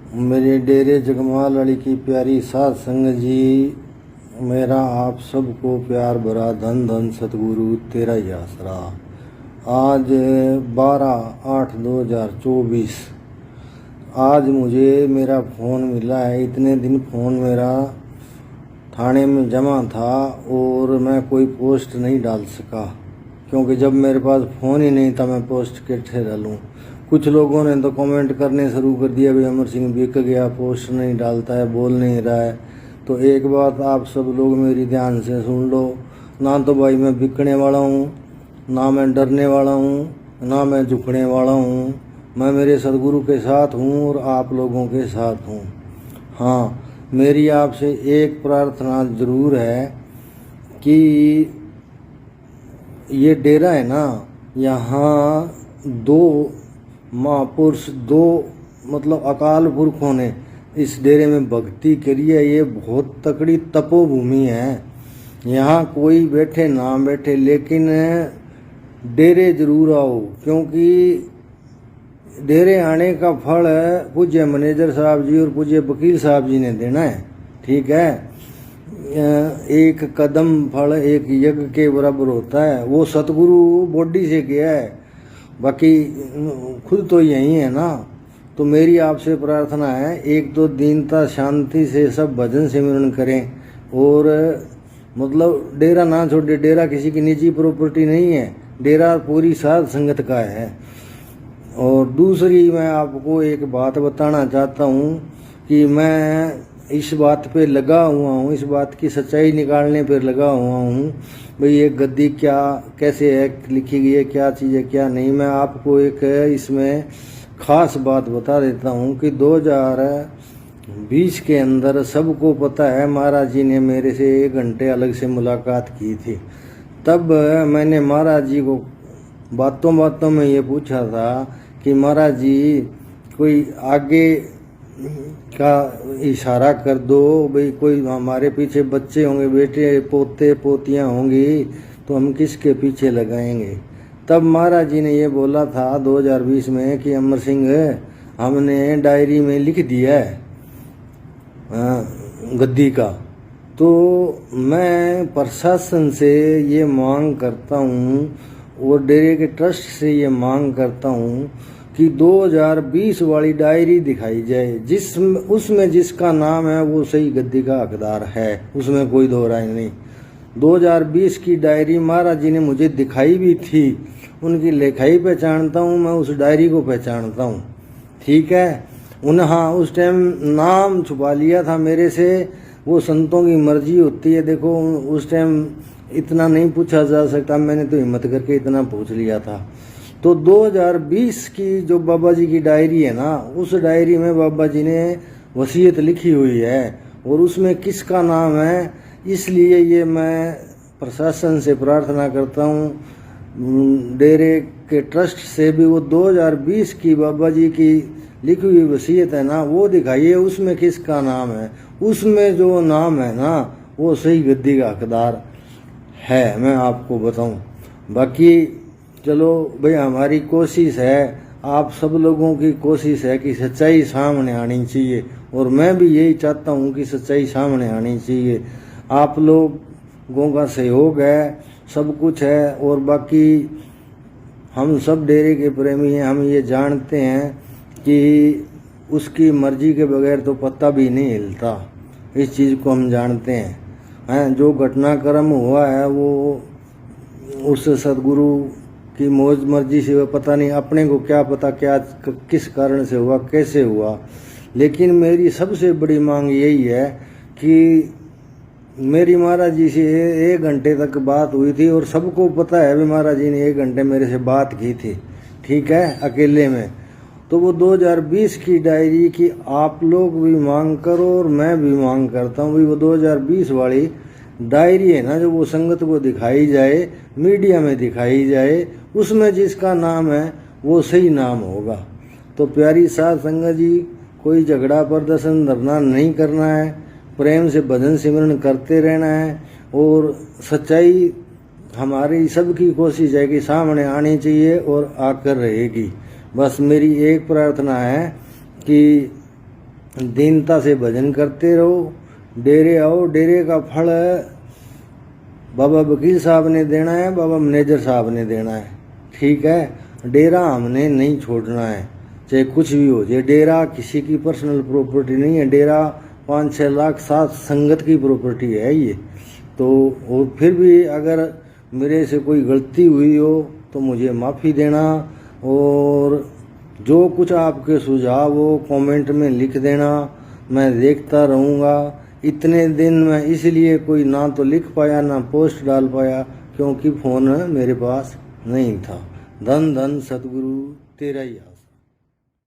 मेरे डेरे जगमाल वाली की प्यारी साध संगत जी, मेरा आप सबको प्यार भरा धन धन सतगुरु तेरा ही आसरा। आज 12/8/2024 आज मुझे मेरा फ़ोन मिला है। इतने दिन फ़ोन मेरा थाने में जमा था और मैं कोई पोस्ट नहीं डाल सका, क्योंकि जब मेरे पास फ़ोन ही नहीं था मैं पोस्ट कैसे डालूं। कुछ लोगों ने तो कमेंट करने शुरू कर दिया, भाई अमर सिंह बिक गया, पोस्ट नहीं डालता है, बोल नहीं रहा है। तो एक बात आप सब लोग मेरी ध्यान से सुन लो, ना तो भाई मैं बिकने वाला हूँ, ना मैं डरने वाला हूँ, ना मैं झुकने वाला हूँ। मैं मेरे सदगुरु के साथ हूँ और आप लोगों के साथ हूँ। हाँ, मेरी आपसे एक प्रार्थना ज़रूर है कि ये डेरा है ना, यहाँ दो महापुरुष, दो मतलब अकाल पुरखों ने इस डेरे में भक्ति करी है। ये बहुत तकड़ी तपोभूमि है। यहाँ कोई बैठे ना बैठे, लेकिन डेरे जरूर आओ, क्योंकि डेरे आने का फल पूज्य मैनेजर साहब जी और पूज्य वकील साहब जी ने देना है। ठीक है, एक कदम फल एक यज्ञ के बराबर होता है। वो सतगुरु बॉडी से किया है, बाकी खुद तो यही है ना। तो मेरी आपसे प्रार्थना है, एक तो दीनता शांति से सब भजन सिमरन करें और मतलब डेरा ना छोड़े। डेरा किसी की निजी प्रॉपर्टी नहीं है, डेरा पूरी साध संगत का है। और दूसरी मैं आपको एक बात बताना चाहता हूँ कि मैं इस बात पे लगा हुआ हूँ, इस बात की सच्चाई निकालने पे लगा हुआ हूँ। भाई ये गद्दी क्या कैसे है, लिखी गई है, क्या चीज़ है क्या नहीं। मैं आपको एक इसमें ख़ास बात बता देता हूँ कि 2020 के अंदर सबको पता है महाराज जी ने मेरे से 1 घंटे अलग से मुलाकात की थी। तब मैंने महाराज जी को बातों बातों में ये पूछा था कि महाराज जी कोई आगे का इशारा कर दो, भाई कोई हमारे पीछे बच्चे होंगे, बेटे पोते पोतियाँ होंगी, तो हम किसके पीछे लगाएंगे। तब महाराज जी ने ये बोला था 2020 में कि अमर सिंह हमने डायरी में लिख दिया है गद्दी का। तो मैं प्रशासन से ये मांग करता हूँ और डेरे के ट्रस्ट से ये मांग करता हूँ कि 2020 वाली डायरी दिखाई जाए, उसमें जिसका नाम है वो सही गद्दी का हकदार है, उसमें कोई दो राय नहीं। 2020 की डायरी महाराज जी ने मुझे दिखाई भी थी, उनकी लिखाई पहचानता हूँ, मैं उस डायरी को पहचानता हूँ। ठीक है, हाँ उस टाइम नाम छुपा लिया था मेरे से, वो संतों की मर्जी होती है। देखो उस टाइम इतना नहीं पूछा जा सकता, मैंने तो हिम्मत करके इतना पूछ लिया था। तो 2020 की जो बाबा जी की डायरी है ना, उस डायरी में बाबा जी ने वसीयत लिखी हुई है और उसमें किसका नाम है। इसलिए ये मैं प्रशासन से प्रार्थना करता हूँ, डेरे के ट्रस्ट से भी, वो 2020 की बाबा जी की लिखी हुई वसीयत है ना, वो दिखाइए, उसमें किसका नाम है। उसमें जो नाम है ना वो सही गद्दी का हकदार है, मैं आपको बताऊं। बाकी चलो भाई, हमारी कोशिश है, आप सब लोगों की कोशिश है कि सच्चाई सामने आनी चाहिए, और मैं भी यही चाहता हूं कि सच्चाई सामने आनी चाहिए। आप लोगों का सहयोग है, सब कुछ है। और बाकी हम सब डेरे के प्रेमी हैं, हम ये जानते हैं कि उसकी मर्जी के बगैर तो पत्ता भी नहीं हिलता, इस चीज़ को हम जानते हैं। जो घटनाक्रम हुआ है वो उस सदगुरु की मौज मर्जी से, वह पता नहीं, अपने को क्या पता क्या किस कारण से हुआ, कैसे हुआ। लेकिन मेरी सबसे बड़ी मांग यही है कि मेरी महाराज जी से 1 घंटे तक बात हुई थी, और सबको पता है भी महाराज जी ने 1 घंटे मेरे से बात की थी। ठीक है, अकेले में। तो वो 2020 की डायरी की आप लोग भी मांग करो और मैं भी मांग करता हूँ, वो 2020 वाली डायरी है ना, जो वो संगत को दिखाई जाए, मीडिया में दिखाई जाए, उसमें जिसका नाम है वो सही नाम होगा। तो प्यारी साध संगत जी, कोई झगड़ा प्रदर्शन धरना नहीं करना है, प्रेम से भजन सिमरन करते रहना है, और सच्चाई हमारी सबकी कोशिश है कि सामने आनी चाहिए और आकर रहेगी। बस मेरी एक प्रार्थना है कि दीनता से भजन करते रहो। डेरे आओ, डेरे का फल बाबा वकील साहब ने देना है, बाबा मैनेजर साहब ने देना है, ठीक है। डेरा हमने नहीं छोड़ना है, चाहे कुछ भी हो जाए। डेरा किसी की पर्सनल प्रॉपर्टी नहीं है, डेरा 5-6 लाख साथ संगत की प्रॉपर्टी है ये। तो और फिर भी अगर मेरे से कोई गलती हुई हो तो मुझे माफ़ी देना, और जो कुछ आपके सुझाव हो कमेंट में लिख देना, मैं देखता रहूँगा। इतने दिन मैं इसलिए कोई ना तो लिख पाया ना पोस्ट डाल पाया, क्योंकि फ़ोन मेरे पास नहीं था। धन धन सतगुरु तेरा ही।